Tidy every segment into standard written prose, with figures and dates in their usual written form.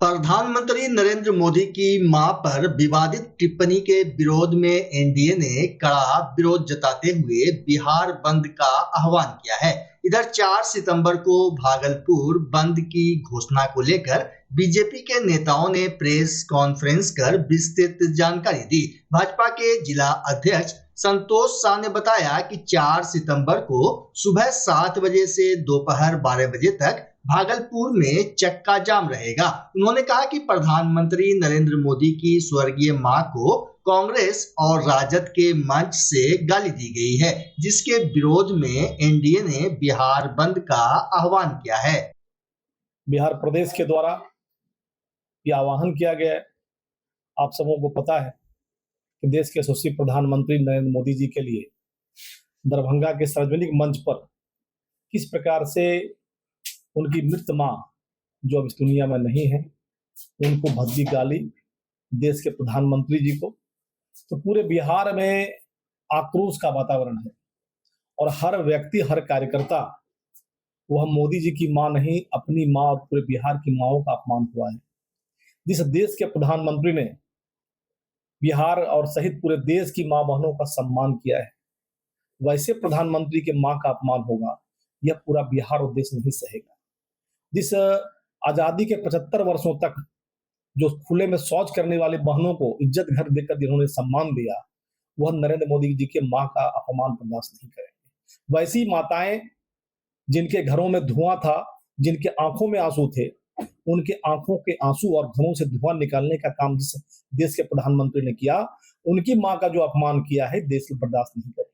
प्रधानमंत्री नरेंद्र मोदी की मां पर विवादित टिप्पणी के विरोध में एनडीए ने कड़ा विरोध जताते हुए बिहार बंद का आह्वान किया है। इधर 4 सितंबर को भागलपुर बंद की घोषणा को लेकर बीजेपी के नेताओं ने प्रेस कॉन्फ्रेंस कर विस्तृत जानकारी दी। भाजपा के जिला अध्यक्ष संतोष शाह ने बताया कि 4 सितंबर को सुबह 7 बजे से दोपहर 12 बजे तक भागलपुर में चक्का जाम रहेगा। उन्होंने कहा कि प्रधानमंत्री नरेंद्र मोदी की स्वर्गीय मां को कांग्रेस और राजद के मंच से गाली दी गई है, जिसके विरोध में एनडीए ने बिहार बंद का आह्वान किया है। बिहार प्रदेश के द्वारा यह आह्वान किया गया है। आप सबों को पता है कि देश के यशस्वी प्रधानमंत्री नरेंद्र मोदी जी के लिए दरभंगा के सार्वजनिक मंच पर किस प्रकार से उनकी मृत मां जो अब इस दुनिया में नहीं है, उनको भद्दी गाली देश के प्रधानमंत्री जी को, तो पूरे बिहार में आक्रोश का वातावरण है और हर व्यक्ति, हर कार्यकर्ता वह मोदी जी की मां नहीं, अपनी मां और पूरे बिहार की माओं का अपमान हुआ है। जिस देश के प्रधानमंत्री ने बिहार और सहित पूरे देश की मां बहनों का सम्मान किया है, वैसे प्रधानमंत्री के मां का अपमान होगा, यह पूरा बिहार और देश नहीं सहेगा। जिस आजादी के 75 वर्षों तक जो खुले में शौच करने वाली बहनों को इज्जत घर देकर जिन्होंने सम्मान दिया, वह नरेंद्र मोदी जी के मां का अपमान बर्दाश्त नहीं करेंगे। वैसी माताएं जिनके घरों में धुआं था, जिनके आंखों में आंसू थे, उनके आंखों के आंसू और घरों से धुआं निकालने का काम जिस देश के प्रधानमंत्री ने किया, उनकी मां का जो अपमान किया है, देश बर्दाश्त नहीं करेगा।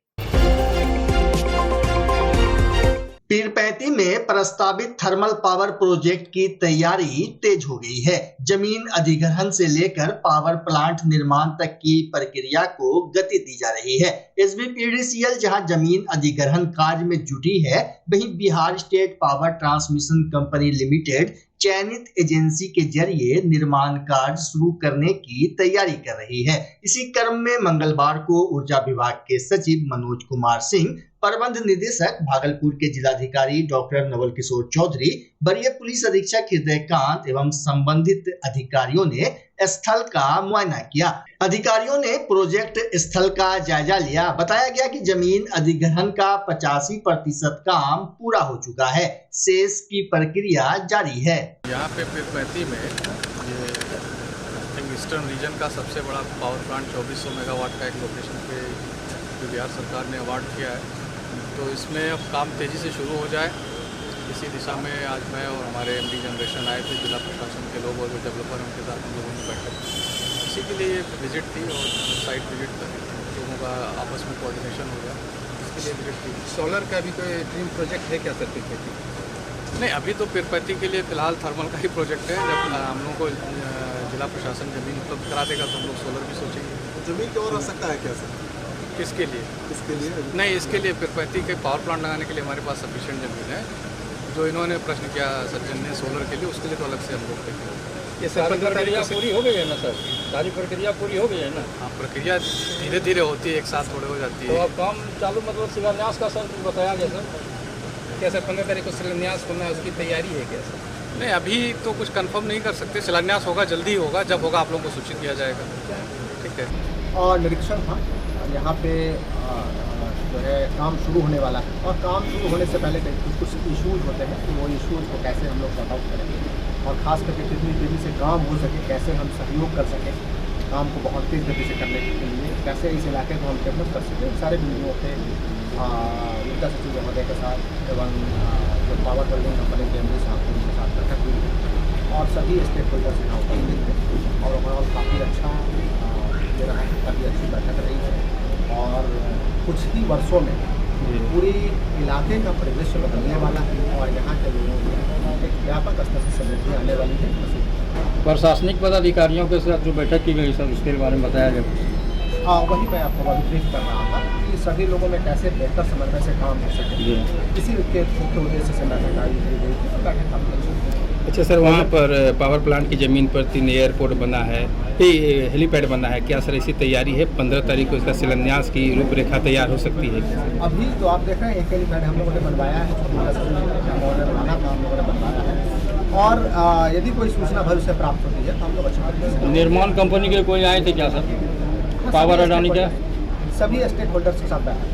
पीरपैंती में प्रस्तावित थर्मल पावर प्रोजेक्ट की तैयारी तेज हो गई है। जमीन अधिग्रहण से लेकर पावर प्लांट निर्माण तक की प्रक्रिया को गति दी जा रही है। एसबीपीडीसीएल जहां जमीन अधिग्रहण कार्य में जुटी है, वहीं Bihar state power transmission company limited चयनित एजेंसी के जरिए निर्माण कार्य शुरू करने की तैयारी कर रही है। इसी क्रम में मंगलवार को ऊर्जा विभाग के सचिव मनोज कुमार सिंह, प्रबंध निदेशक भागलपुर के जिलाधिकारी डॉक्टर नवल किशोर चौधरी, वरीय पुलिस अधीक्षक हृदयकांत एवं संबंधित अधिकारियों ने स्थल का मुआयना किया। अधिकारियों ने प्रोजेक्ट स्थल का जायजा लिया। बताया गया कि जमीन अधिग्रहण का 85% काम पूरा हो चुका है, शेष की प्रक्रिया जारी है। यहाँ पे पीरपैंती में ईस्टर्न रीजन का सबसे बड़ा पावर प्लांट 2400 मेगावाट का एक लोकेशन पे जो बिहार सरकार ने अवार्ड किया है, तो इसमें अब काम तेज़ी से शुरू हो जाए, इसी दिशा में आज मैं और हमारे एमडी जनरेशन आए थे, जिला प्रशासन के लोग और जो डेवलपर हैं उनके साथ हम लोगों ने बैठे। इसी के लिए विजिट थी और साइट विजिट कर लोगों का आपस में कोऑर्डिनेशन हो गया, इसके लिए विजिट थी। सोलर का भी कोई ड्रीम प्रोजेक्ट है क्या सर पीरपैंती? नहीं, अभी तो पीरपैंती के लिए फिलहाल थर्मल का ही प्रोजेक्ट है। जब हम लोगों को जिला प्रशासन जमीन उपलब्ध करा देगा तो हम लोग सोलर भी सोचेंगे। जमीन की और आवश्यकता है क्या सर? किसके लिए? इसके लिए नहीं, इसके लिए पीरपैंती के पावर प्लांट लगाने के लिए हमारे पास सफिशिएंट जमीन है। जो इन्होंने प्रश्न किया सज्जन ने सोलर के लिए, उसके लिए तो अलग से हम लोग देखेंगे। ये सारी प्रक्रिया पूरी हो गई है ना सर? सारी प्रक्रिया पूरी हो गई है ना? हाँ, प्रक्रिया धीरे धीरे होती है, एक साथ थोड़े हो जाती है। तो अब काम चालू, मतलब शिलान्यास का सर बताया गया सर? क्या सर 15 तारीख को शिलान्यास होना है, उसकी तैयारी है क्या सर? नहीं, अभी तो कुछ कंफर्म नहीं कर सकते। शिलान्यास होगा, जल्दी होगा, जब होगा आप लोगों को सूचित किया जाएगा। ठीक है। और निरीक्षण था यहाँ पे जो है काम शुरू होने वाला है, और काम शुरू होने से पहले कुछ इशूज़ होते हैं, तो वो इशूज़ को कैसे हम लोग सॉर्ट आउट करेंगे, और ख़ास करके कितनी तेज़ी से काम हो सके, कैसे हम सहयोग कर सकें काम को बहुत तेज़ गति से करने के लिए, कैसे इस इलाके को हम डेवलप कर सकें। सारे बिंदुओं पे ऊर्जा सचिव महोदय के साथ एवं जो पावर होल्डिंग कंपनी के एमडी साहब उनके साथ बैठक हुई और सभी स्टेक होल्डर से उपस्थित थे, और ओवरऑल काफ़ी अच्छा ये रहा है, काफ़ी अच्छी बैठक रही है। और कुछ ही वर्षों में पूरी इलाके का परिदृश्य बदलने वाला है और यहाँ के लोगों को एक व्यापक स्तर से समृद्धि आने वाली है। प्रशासनिक पदाधिकारियों के साथ जो बैठक की गई सर, उसके बारे में बताया गया। वही मैं आपको अभी ब्रीफ कर रहा था कि सभी लोगों में कैसे बेहतर समन्वय से काम हो सके, इसी के मुख्य उद्देश्य से बैठक आयोजित की गई थी। तो बैठक काफ़ी अच्छी। अच्छा सर, वहाँ पर पावर प्लांट की ज़मीन पर 3 एयरपोर्ट बना है, हेलीपैड बना है, क्या सर ऐसी तैयारी है? 15 तारीख को इसका शिलान्यास की रूपरेखा तैयार हो सकती है? अभी तो आप देख रहे हैं एक हेलीपैड हम लोगों ने बनवाया है, बनाना था हम लोगों ने बनवाया है, और यदि कोई सूचना भविष्य से प्राप्त होती है तो हम लोग अच्छा करेंगे। निर्माण कंपनी के कोई आए थे क्या सर? पावर अडानी का सभी स्टेक होल्डर्स के साथ बैठा।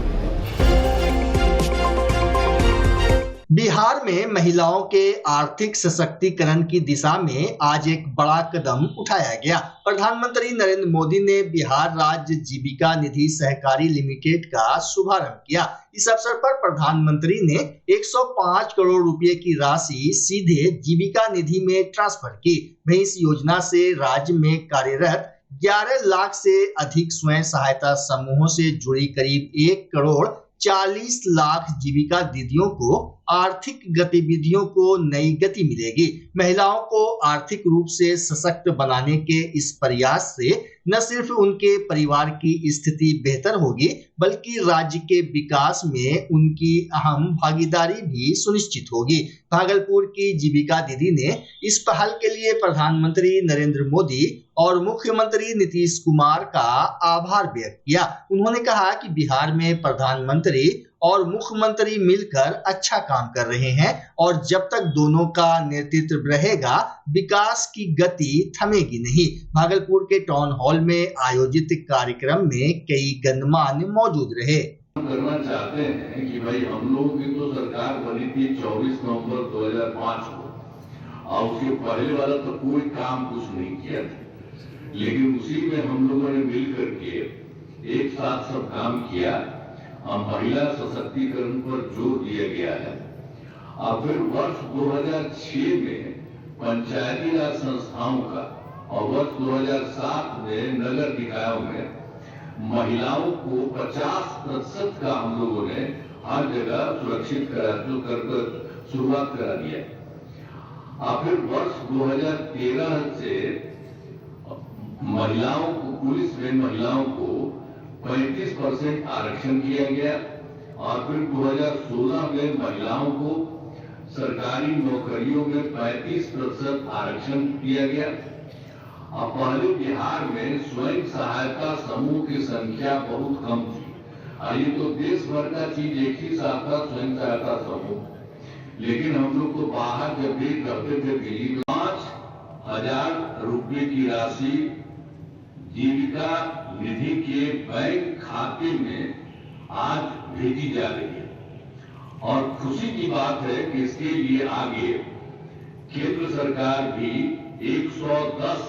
बिहार में महिलाओं के आर्थिक सशक्तिकरण की दिशा में आज एक बड़ा कदम उठाया गया। प्रधानमंत्री नरेंद्र मोदी ने बिहार राज्य जीविका निधि सहकारी लिमिटेड का शुभारंभ किया। इस अवसर पर प्रधानमंत्री ने 105 करोड़ रुपए की राशि सीधे जीविका निधि में ट्रांसफर की। वहीं इस योजना से राज्य में कार्यरत 11 लाख से अधिक स्वयं सहायता समूहों से जुड़ी करीब 1 करोड़ 40 लाख जीविका दीदियों को आर्थिक गतिविधियों को नई गति मिलेगी। महिलाओं को आर्थिक रूप से सशक्त बनाने के इस प्रयास से न सिर्फ उनके परिवार की स्थिति बेहतर होगी, बल्कि राज्य के विकास में उनकी अहम भागीदारी भी सुनिश्चित होगी। भागलपुर की जीविका दीदी ने इस पहल के लिए प्रधानमंत्री नरेंद्र मोदी और मुख्यमंत्री नीतीश कुमार का आभार व्यक्त किया। उन्होंने कहा कि बिहार में प्रधानमंत्री और मुख्यमंत्री मिलकर अच्छा काम कर रहे हैं और जब तक दोनों का नेतृत्व रहेगा, विकास की गति थमेगी नहीं। भागलपुर के टाउन हॉल में आयोजित कार्यक्रम में कई गणमान्य मौजूद रहे। करना चाहते हैं कि भाई हम लोगों की तो सरकार बनी थी 24 नवंबर 2005 को और उसके पहले वाला तो कोई काम कुछ नहीं किया था, लेकिन उसी में हम लोगों ने मिल करके एक साथ सब काम किया। महिला सशक्तिकरण पर जोर दिया गया है और फिर वर्ष 2006 में पंचायती राज संस्थाओं का और वर्ष 2007 में नगर निकायों में महिलाओं को 50% का हम लोगों ने हर जगह सुरक्षित करा कर शुरुआत करा दिया। और फिर वर्ष 2013 से महिलाओं को, पुलिस में महिलाओं को 35% आरक्षण किया गया और फिर 2016 में महिलाओं को सरकारी नौकरियों में 35% आरक्षण दिया गया। अब पहले बिहार में स्वयं सहायता समूह की संख्या बहुत कम थी। ये तो देश भर का चीज एक ही साथ था, स्वयं सहायता समूह, लेकिन हम लोग तो बाहर जब भी करते थे दिल्ली में 5,000 रुपए की राशि जीविका निधि के बैंक खाते में आज भेजी जा रही है और खुशी की बात है कि इसके लिए आगे केंद्र सरकार भी 110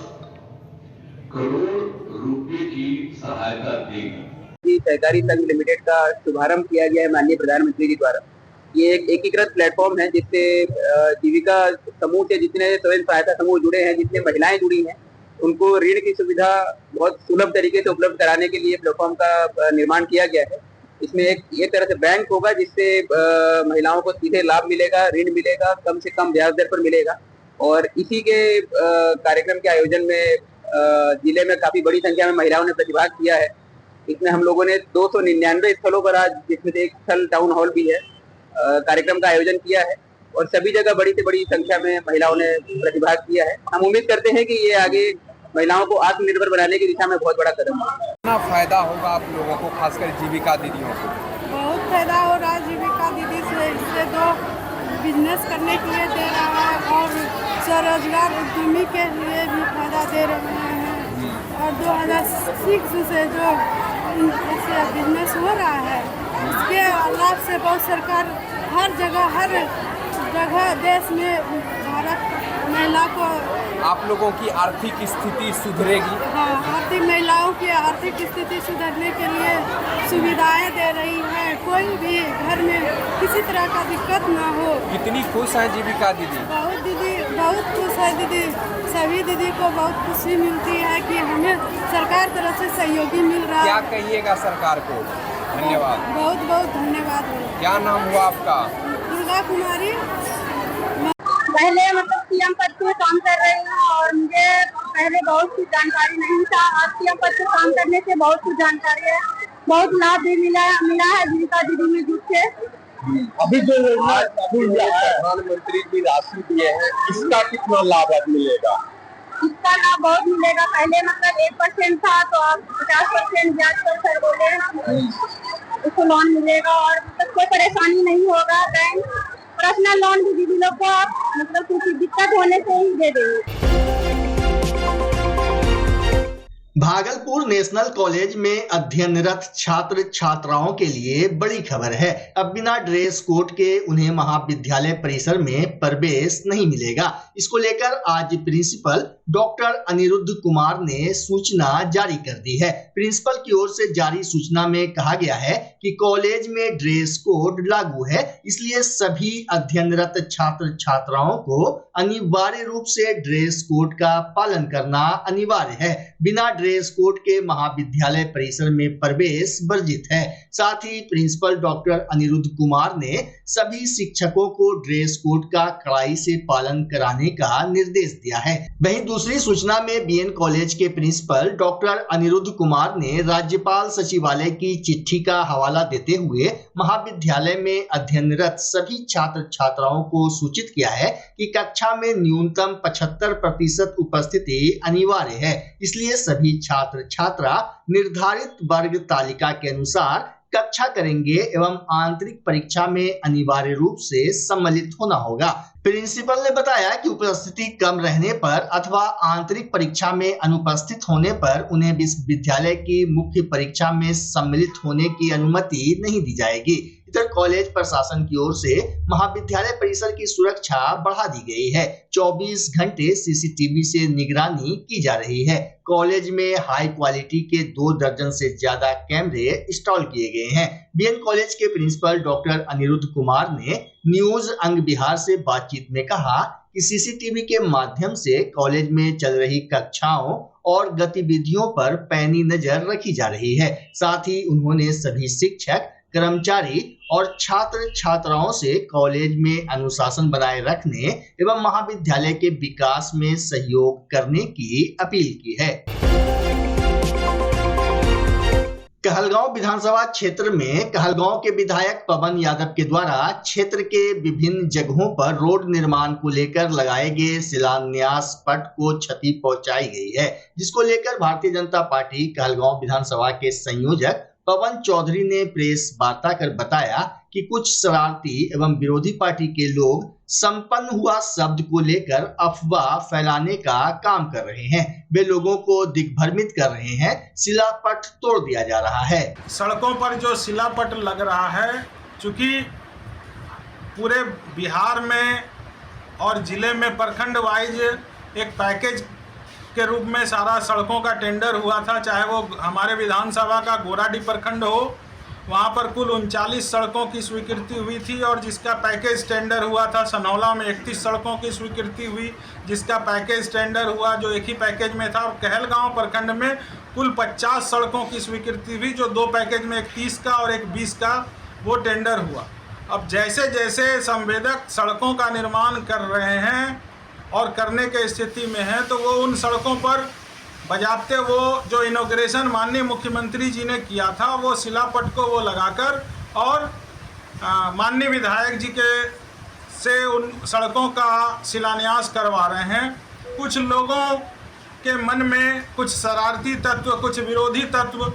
करोड़ रुपए की सहायता देगी। सहकारी संघ लिमिटेड का शुभारंभ किया गया है माननीय प्रधानमंत्री जी द्वारा। ये एक एकीकृत प्लेटफॉर्म है जिससे जीविका समूह से जितने स्वयं सहायता समूह जुड़े हैं, जितने महिलाएं जुड़ी हैं, उनको ऋण की सुविधा बहुत सुलभ तरीके से उपलब्ध कराने के लिए प्लेटफॉर्म का निर्माण किया गया है। इसमें एक तरह से बैंक होगा जिससे महिलाओं को सीधे लाभ मिलेगा, ऋण मिलेगा, कम से कम ब्याज दर पर मिलेगा। और इसी के कार्यक्रम के आयोजन में जिले में काफी बड़ी संख्या में महिलाओं ने प्रतिभाग किया है। इसमें हम लोगों ने 299 स्थलों पर आज, जिसमें से एक स्थल टाउन हॉल भी है, कार्यक्रम का आयोजन किया है और सभी जगह बड़ी से बड़ी संख्या में महिलाओं ने प्रतिभाग किया है। हम उम्मीद करते हैं कि ये आगे महिलाओं को आत्मनिर्भर बनाने की दिशा में बहुत बड़ा कदम है। कितना फायदा होगा आप लोगों को, खासकर जीविका दीदियों को? बहुत फायदा हो रहा है जीविका दीदी से। इससे जो बिजनेस करने के लिए दे रहा है और स्वरोजगार उद्यमी के लिए भी फायदा दे रहे हैं। और 2006 से जो बिजनेस हो रहा है, इसके लाभ से बहुत सरकार हर जगह देश में भारत महिला को, आप लोगों की आर्थिक स्थिति सुधरेगी। हाँ, आर्थिक महिलाओं की आर्थिक स्थिति सुधरने के लिए सुविधाएं दे रही है। कोई भी घर में किसी तरह का दिक्कत ना हो। कितनी खुश है जीविका दीदी? बहुत खुश है दीदी। सभी दीदी को बहुत खुशी मिलती है कि हमें सरकार तरफ से सहयोगी मिल रहा है। क्या कहिएगा सरकार को? धन्यवाद। बहुत बहुत धन्यवाद। क्या नाम हुआ आपका? दुर्गा कुमारी। पहले मतलब सीएम पद पे काम कर रही हूँ और मुझे पहले बहुत कुछ जानकारी नहीं था। आज सीएम पद पे काम करने से बहुत कुछ जानकारी है, बहुत लाभ भी मिला है जीविका दीदी में जुट के। अभी जो प्रधानमंत्री की राशि दिए हैं, इसका कितना लाभ मिलेगा? इसका लाभ बहुत मिलेगा। पहले मतलब 1% था तो अब 50% ब्याज पर सर बोले उसको लोन मिलेगा और मतलब कोई परेशानी नहीं होगा। बैंक पर्सनल लोन भी दीदी लोग को मतलब कुछ दिक्कत होने से ही दे देंगे। भागलपुर नेशनल कॉलेज में अध्ययनरत छात्र छात्राओं के लिए बड़ी खबर है। अब बिना ड्रेस कोड के उन्हें महाविद्यालय परिसर में प्रवेश नहीं मिलेगा। इसको लेकर आज प्रिंसिपल डॉक्टर अनिरुद्ध कुमार ने सूचना जारी कर दी है। प्रिंसिपल की ओर से जारी सूचना में कहा गया है कि कॉलेज में ड्रेस कोड लागू है, इसलिए सभी अध्ययनरत छात्र छात्राओं को अनिवार्य रूप से ड्रेस कोड का पालन करना अनिवार्य है। बिना ड्रेस कोड के महाविद्यालय परिसर में प्रवेश वर्जित है। साथ ही प्रिंसिपल डॉक्टर अनिरुद्ध कुमार ने सभी शिक्षकों को ड्रेस कोड का कड़ाई से पालन कराने का निर्देश दिया है। वहीं दूसरी सूचना में बीएन कॉलेज के प्रिंसिपल डॉक्टर अनिरुद्ध कुमार ने राज्यपाल सचिवालय की चिट्ठी का हवाला देते हुए महाविद्यालय में अध्ययनरत सभी छात्र छात्राओं को सूचित किया है कि कक्षा में न्यूनतम 75% उपस्थिति अनिवार्य है। इसलिए सभी छात्र छात्रा निर्धारित वर्ग तालिका के अनुसार कक्षा करेंगे एवं आंतरिक परीक्षा में अनिवार्य रूप से सम्मिलित होना होगा। प्रिंसिपल ने बताया कि उपस्थिति कम रहने पर अथवा आंतरिक परीक्षा में अनुपस्थित होने पर उन्हें विश्वविद्यालय की मुख्य परीक्षा में सम्मिलित होने की अनुमति नहीं दी जाएगी। इधर कॉलेज प्रशासन की ओर से महाविद्यालय परिसर की सुरक्षा बढ़ा दी गई है। 24 घंटे सीसीटीवी से निगरानी की जा रही है। कॉलेज में हाई क्वालिटी के 2 दर्जन से ज्यादा कैमरे इंस्टॉल किए गए हैं। बीएन कॉलेज के प्रिंसिपल डॉक्टर अनिरुद्ध कुमार ने न्यूज अंग बिहार से बातचीत में कहा कि सीसीटीवी के माध्यम से कॉलेज में चल रही कक्षाओं और गतिविधियों पर पैनी नजर रखी जा रही है। साथ ही उन्होंने सभी शिक्षक, कर्मचारी और छात्र छात्राओं से कॉलेज में अनुशासन बनाए रखने एवं महाविद्यालय के विकास में सहयोग करने की अपील की है। कहलगांव विधानसभा क्षेत्र में कहलगांव के विधायक पवन यादव के द्वारा क्षेत्र के विभिन्न जगहों पर रोड निर्माण को लेकर लगाए गए शिलान्यास पट को क्षति पहुंचाई गई है, जिसको लेकर भारतीय जनता पार्टी कहलगांव विधानसभा के संयोजक पवन चौधरी ने प्रेस वार्ता कर बताया कि कुछ शरारती एवं विरोधी पार्टी के लोग संपन्न हुआ शब्द को लेकर अफवाह फैलाने का काम कर रहे हैं। वे लोगों को दिग्भ्रमित कर रहे हैं। शिलापट तोड़ दिया जा रहा है। सड़कों पर जो शिलापट लग रहा है, चूंकि पूरे बिहार में और जिले में प्रखंड वाइज एक पैकेज के रूप में सारा सड़कों का टेंडर हुआ था, चाहे वो हमारे विधानसभा का गोराडी प्रखंड हो, वहाँ पर कुल 39 सड़कों की स्वीकृति हुई थी और जिसका पैकेज टेंडर हुआ था। सनौला में 31 सड़कों की स्वीकृति हुई जिसका पैकेज टेंडर हुआ, जो एक ही पैकेज में था। और कहलगांव प्रखंड में कुल 50 सड़कों की स्वीकृति हुई, जो 2 पैकेज में, एक 30 का और एक 20 का वो टेंडर हुआ। अब जैसे जैसे संवेदक सड़कों का निर्माण कर रहे हैं और करने के स्थिति में है, तो वो उन सड़कों पर बजाते वो जो इनॉग्रेशन माननीय मुख्यमंत्री जी ने किया था, वो शिलापट को वो लगाकर और माननीय विधायक जी के से उन सड़कों का शिलान्यास करवा रहे हैं। कुछ लोगों के मन में कुछ शरारती तत्व, कुछ विरोधी तत्व,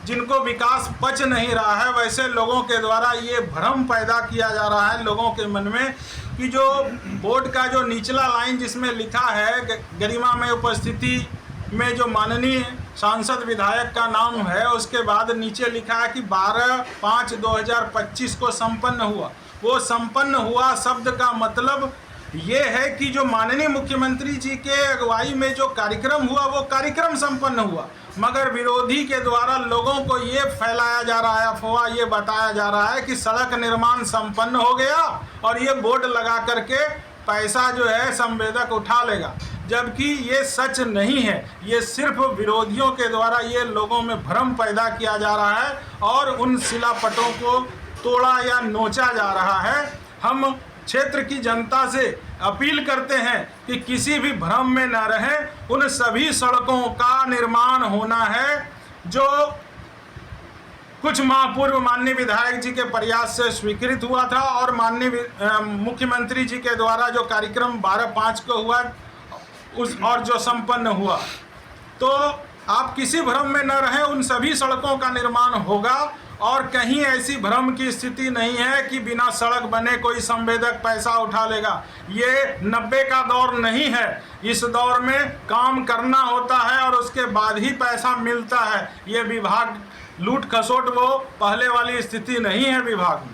जिनको विकास पच नहीं रहा है, वैसे लोगों के द्वारा ये भ्रम पैदा किया जा रहा है लोगों के मन में कि जो बोर्ड का जो निचला लाइन जिसमें लिखा है गरिमा में उपस्थिति में जो माननीय सांसद विधायक का नाम है, उसके बाद नीचे लिखा है कि 12/5/2025 को संपन्न हुआ। वो संपन्न हुआ शब्द का मतलब ये है कि जो माननीय मुख्यमंत्री जी के अगुवाई में जो कार्यक्रम हुआ, वो कार्यक्रम संपन्न हुआ, मगर विरोधी के द्वारा लोगों को ये फैलाया जा रहा है, अफवाह ये बताया जा रहा है कि सड़क निर्माण संपन्न हो गया और ये बोर्ड लगा करके पैसा जो है संवेदक उठा लेगा, जबकि ये सच नहीं है। ये सिर्फ विरोधियों के द्वारा ये लोगों में भ्रम पैदा किया जा रहा है और उन शिलापटों को तोड़ा या नोचा जा रहा है। हम क्षेत्र की जनता से अपील करते हैं कि किसी भी भ्रम में न रहें। उन सभी सड़कों का निर्माण होना है जो कुछ माह पूर्व माननीय विधायक जी के प्रयास से स्वीकृत हुआ था और माननीय मुख्यमंत्री जी के द्वारा जो कार्यक्रम 12/5 को हुआ उस और जो संपन्न हुआ। तो आप किसी भ्रम में न रहें, उन सभी सड़कों का निर्माण होगा और कहीं ऐसी भ्रम की स्थिति नहीं है कि बिना सड़क बने कोई संवेदक पैसा उठा लेगा। ये 90 का दौर नहीं है। इस दौर में काम करना होता है और उसके बाद ही पैसा मिलता है। ये विभाग लूट खसोट वो पहले वाली स्थिति नहीं है विभाग में।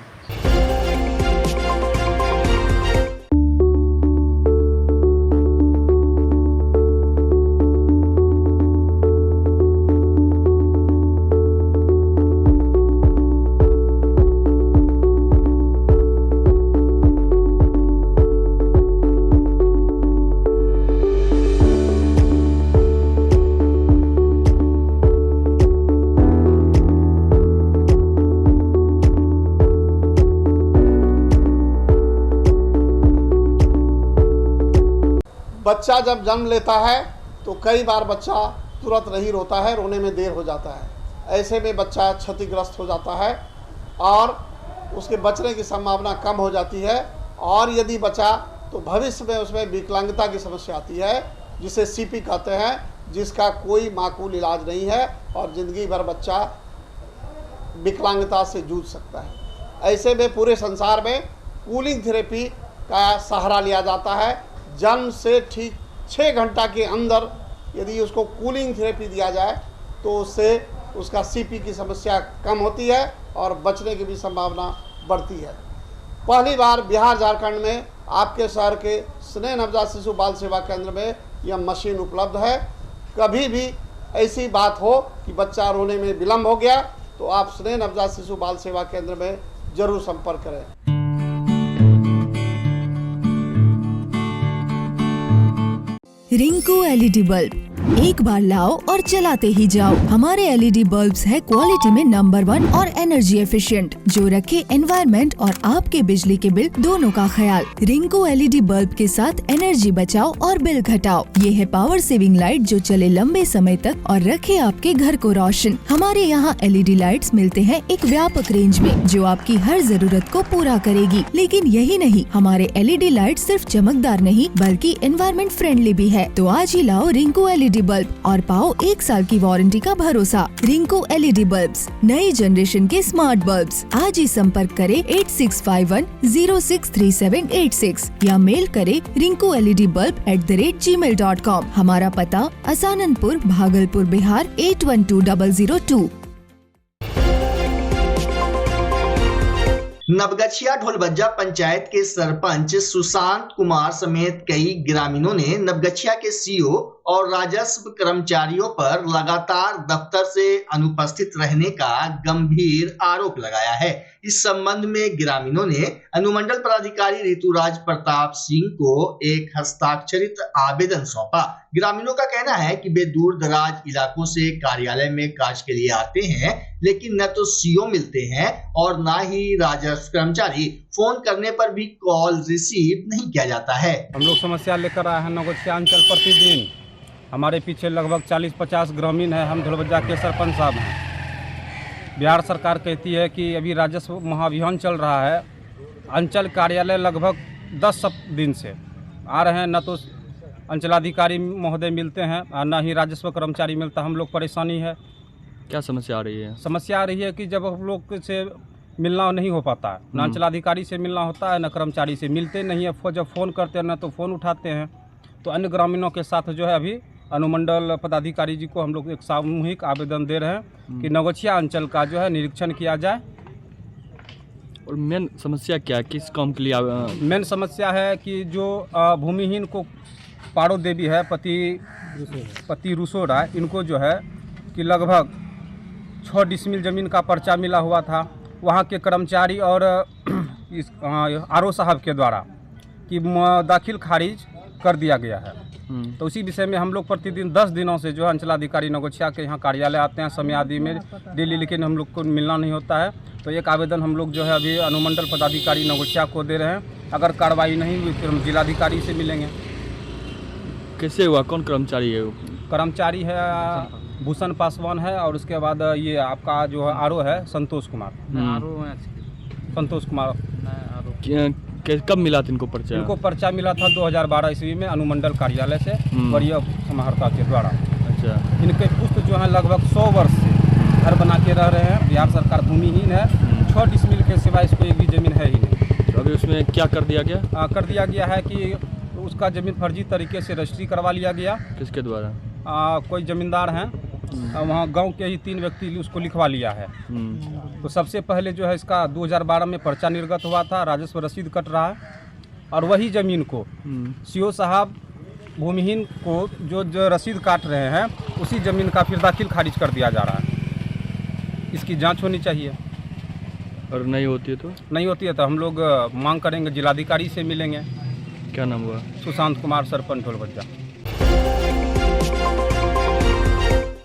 बच्चा जब जन्म लेता है तो कई बार बच्चा तुरंत नहीं रोता है, रोने में देर हो जाता है। ऐसे में बच्चा क्षतिग्रस्त हो जाता है और उसके बचने की संभावना कम हो जाती है। और यदि बचा तो भविष्य में उसमें विकलांगता की समस्या आती है, जिसे सीपी कहते हैं, जिसका कोई माकूल इलाज नहीं है और ज़िंदगी भर बच्चा विकलांगता से जूझ सकता है। ऐसे में पूरे संसार में कूलिंग थेरेपी का सहारा लिया जाता है। जन्म से ठीक 6 घंटा के अंदर यदि उसको कूलिंग थेरेपी दिया जाए तो उससे उसका सीपी की समस्या कम होती है और बचने की भी संभावना बढ़ती है। पहली बार बिहार झारखंड में आपके शहर के स्नेह नवजात शिशु बाल सेवा केंद्र में यह मशीन उपलब्ध है। कभी भी ऐसी बात हो कि बच्चा रोने में विलम्ब हो गया तो आप स्नेह नवजात शिशु बाल सेवा केंद्र में जरूर संपर्क करें। रिंकू एलईडी बल्ब एक बार लाओ और चलाते ही जाओ। हमारे एलईडी बल्ब्स है क्वालिटी में नंबर 1 और एनर्जी एफिशिएंट, जो रखे एनवायरनमेंट और आपके बिजली के बिल दोनों का ख्याल। रिंकू एलईडी बल्ब के साथ एनर्जी बचाओ और बिल घटाओ। ये है पावर सेविंग लाइट जो चले लंबे समय तक और रखे आपके घर को रोशन। हमारे यहाँ एलईडी लाइट्स मिलते हैं एक व्यापक रेंज में जो आपकी हर जरूरत को पूरा करेगी। लेकिन यही नहीं, हमारे एलईडी लाइट सिर्फ चमकदार नहीं बल्कि एनवायरनमेंट फ्रेंडली भी है। तो आज ही लाओ रिंकू एलईडी बल्ब और पाओ 1 साल की वारंटी का भरोसा। रिंकू एलईडी बल्ब्स, नई जनरेशन के स्मार्ट बल्ब्स। आज ही संपर्क करें 8651063786 या मेल करें rinku.led.bulb@gmail.com। हमारा पता असाननपुर, भागलपुर, बिहार 812002। नवगछिया ढोलबज्जा पंचायत के सरपंच सुशांत कुमार समेत कई ग्रामीणों ने नवगछिया के सीओ और राजस्व कर्मचारियों पर लगातार दफ्तर से अनुपस्थित रहने का गंभीर आरोप लगाया है। इस संबंध में ग्रामीणों ने अनुमंडल पदाधिकारी ऋतुराज प्रताप सिंह को एक हस्ताक्षरित आवेदन सौंपा। ग्रामीणों का कहना है कि वे दूर दराज इलाकों से कार्यालय में कार्य के लिए आते हैं, लेकिन न तो सीओ मिलते हैं और न ही राजस्व कर्मचारी। फोन करने पर भी कॉल रिसीव नहीं किया जाता है। हम लोग समस्या लेकर आए हैं नवगछिया अंचल। प्रतिदिन हमारे पीछे लगभग 40-50 ग्रामीण है। हम ढोलबज्जा के सरपंच साहब हैं। बिहार सरकार कहती है कि अभी राजस्व महाअभियान चल रहा है। अंचल कार्यालय लगभग 10 दिन से आ रहे हैं, न तो अंचलाधिकारी महोदय मिलते हैं और न ही राजस्व कर्मचारी मिलता। हम लोग परेशानी है। क्या समस्या आ रही है? समस्या आ रही है कि जब हम लोग से मिलना नहीं हो पाता है, न अंचलाधिकारी से मिलना होता है न कर्मचारी से, मिलते नहीं है। जब फ़ोन करते हैं न तो फ़ोन उठाते हैं। तो अन्य ग्रामीणों के साथ जो है अभी अनुमंडल पदाधिकारी जी को हम लोग एक सामूहिक आवेदन दे रहे हैं कि नवगछिया अंचल का जो है निरीक्षण किया जाए। और मेन समस्या क्या है, किस काम के लिए? मेन समस्या है कि जो भूमिहीन को पारो देवी है, पति रूसो राय, इनको जो है कि लगभग 6 डिसमिल ज़मीन का पर्चा मिला हुआ था। वहाँ के कर्मचारी और इस आरओ साहब के द्वारा कि दाखिल खारिज कर दिया गया है। तो उसी विषय में हम लोग प्रतिदिन 10 दिनों से जो है अंचलाधिकारी नवगछिया के यहाँ कार्यालय आते हैं समय आदि में डेली, लेकिन हम लोग को मिलना नहीं होता है। तो एक आवेदन हम लोग जो है अभी अनुमंडल पदाधिकारी नवगछिया को दे रहे हैं। अगर कार्रवाई नहीं हुई फिर हम जिलाधिकारी से मिलेंगे। कैसे हुआ? कौन कर्मचारी है? कर्मचारी है भूषण पासवान है और उसके बाद ये आपका जो है आरओ है संतोष कुमार। संतोष कुमार। कब मिला था इनको पर्चा? इनको पर्चा मिला था 2012 ईस्वी में अनुमंडल कार्यालय से वरीय समाहर्ता के द्वारा। अच्छा। इनके पुस्त जो है लगभग 100 वर्ष से घर बना के रह रहे हैं। बिहार सरकार भूमिहीन है, 6 डिसमिल के सिवाय इसको एक भी ज़मीन है ही नहीं। तो अभी उसमें क्या कर दिया गया? कर दिया गया है कि उसका ज़मीन फर्जी तरीके से रजिस्ट्री करवा लिया गया। किसके द्वारा? कोई ज़मींदार हैं, वहाँ गांव के ही 3 व्यक्ति उसको लिखवा लिया है। तो सबसे पहले जो है इसका 2012 में पर्चा निर्गत हुआ था, राजस्व रसीद कट रहा है, और वही ज़मीन को सीओ साहब भूमिहीन को जो रसीद काट रहे हैं, उसी ज़मीन का फिर दाखिल खारिज कर दिया जा रहा है। इसकी जांच होनी चाहिए। और नहीं होती है तो? नहीं होती है तो हम लोग मांग करेंगे, जिलाधिकारी से मिलेंगे। क्या नाम हुआ? सुशांत कुमार, सरपंच ढोलबज्जा।